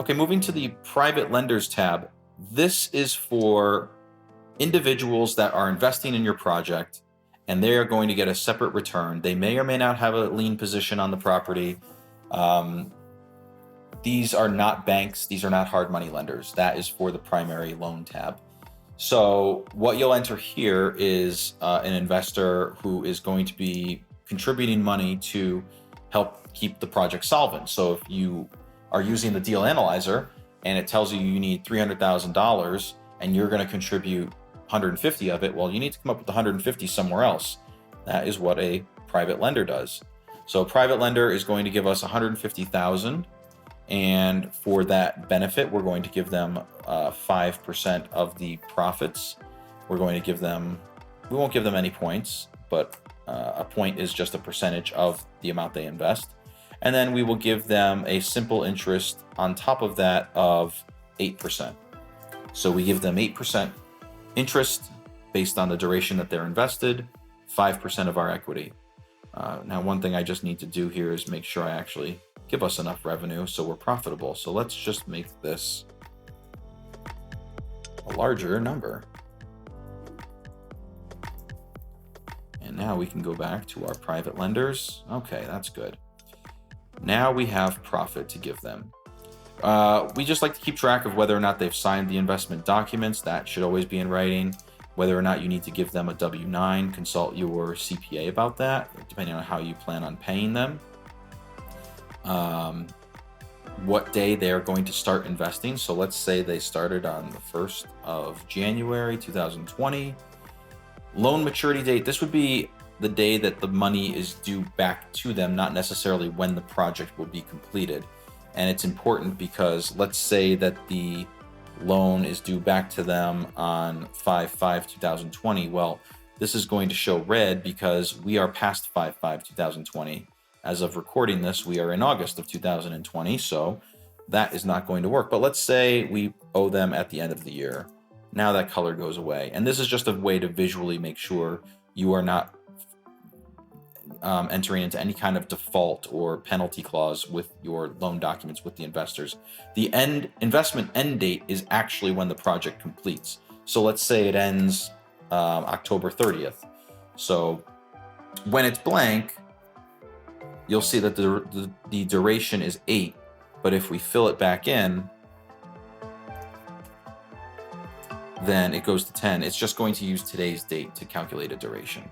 Okay, moving to the private lenders tab. This is for individuals that are investing in your project, and they are going to get a separate return. They may or may not have a lien position on the property. These are not banks. These are not hard money lenders. That is for the primary loan tab. So what you'll enter here is an investor who is going to be contributing money to help keep the project solvent. So if you are using the deal analyzer and it tells you you need $300,000 and you're going to contribute 150 of it, well, you need to come up with 150 somewhere else. That is what a private lender does. So a private lender is going to give us 150,000, and for that benefit, we're going to give them 5% of the profits. We're going to give them, we won't give them any points, but a point is just a percentage of the amount they invest. And then we will give them a simple interest on top of that of 8%. So we give them 8% interest based on the duration that they're invested, 5% of our equity. Now, one thing I just need to do here is make sure I actually give us enough revenue so we're profitable. So let's just make this a larger number. And now we can go back to our private lenders. Okay, that's good. Now we have profit to give them. We just like to keep track of whether or not they've signed the investment documents. That should always be in writing. Whether or not you need to give them a W-9, consult your CPA about that, depending on how you plan on paying them. What day they are going to start investing. So let's say they started on the 1st of January 2020. Loan maturity date, this would be the day that the money is due back to them, not necessarily when the project will be completed. And it's important because let's say that the loan is due back to them on 5/5/2020. Well, this is going to show red because we are past 5/5/2020. As of recording this, we are in August of 2020, so that is not going to work. But let's say we owe them at the end of the year. Now that color goes away. And this is just a way to visually make sure you are not entering into any kind of default or penalty clause with your loan documents with the investors. The investment end date is actually when the project completes. So let's say it ends October 30th. So when it's blank, you'll see that the duration is 8, but if we fill it back in, then it goes to 10. It's just going to use today's date to calculate a duration.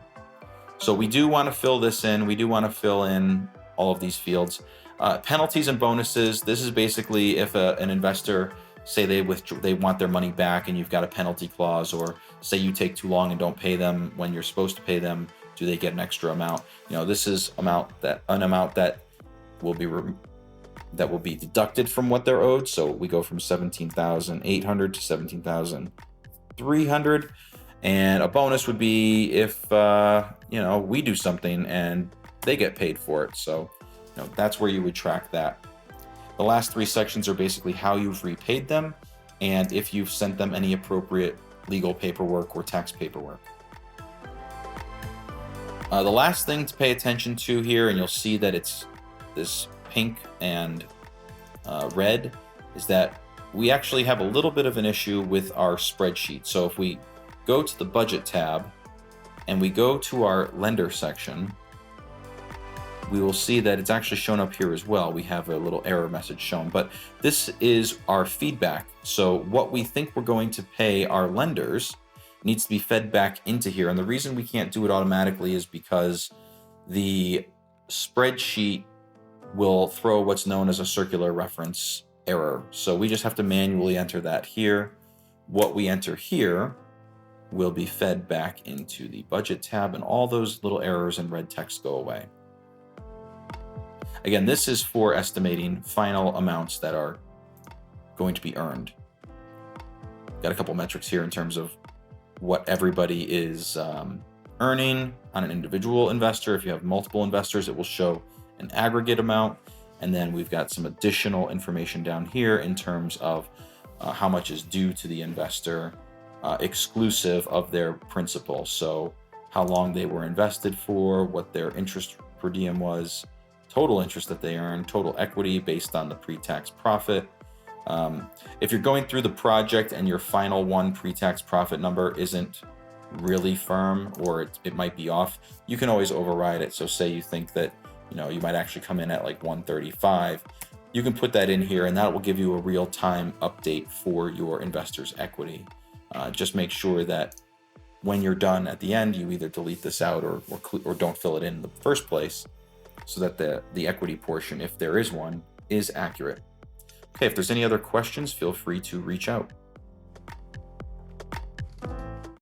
So we do want to fill this in. We do want to fill in all of these fields. Penalties and bonuses. This is basically if an investor, say they want their money back and you've got a penalty clause, or say you take too long and don't pay them when you're supposed to pay them, do they get an extra amount? This is an amount that will be deducted from what they're owed. So we go from 17,800 to 17,300. And a bonus would be if we do something and they get paid for it. So that's where you would track that. The last 3 sections are basically how you've repaid them and if you've sent them any appropriate legal paperwork or tax paperwork. The last thing to pay attention to here, and you'll see that it's this pink and red, is that we actually have a little bit of an issue with our spreadsheet. So if we go to the budget tab and we go to our lender section, we will see that it's actually shown up here as well. We have a little error message shown, but this is our feedback. So what we think we're going to pay our lenders needs to be fed back into here. And the reason we can't do it automatically is because the spreadsheet will throw what's known as a circular reference error. So we just have to manually enter that here. What we enter here will be fed back into the budget tab, and all those little errors in red text go away. Again, this is for estimating final amounts that are going to be earned. Got a couple metrics here in terms of what everybody is earning on an individual investor. If you have multiple investors, it will show an aggregate amount. And then we've got some additional information down here in terms of how much is due to the investor, exclusive of their principal. So how long they were invested for, what their interest per diem was, total interest that they earned, total equity based on the pre-tax profit, If you're going through the project and your final one pre-tax profit number isn't really firm, or it might be off, you can always override it. So say you think that, you might actually come in at like 135, you can put that in here, and that will give you a real-time update for your investor's equity. Just make sure that when you're done at the end, you either delete this out or don't fill it in the first place, so that the equity portion, if there is one, is accurate. Okay, if there's any other questions, feel free to reach out.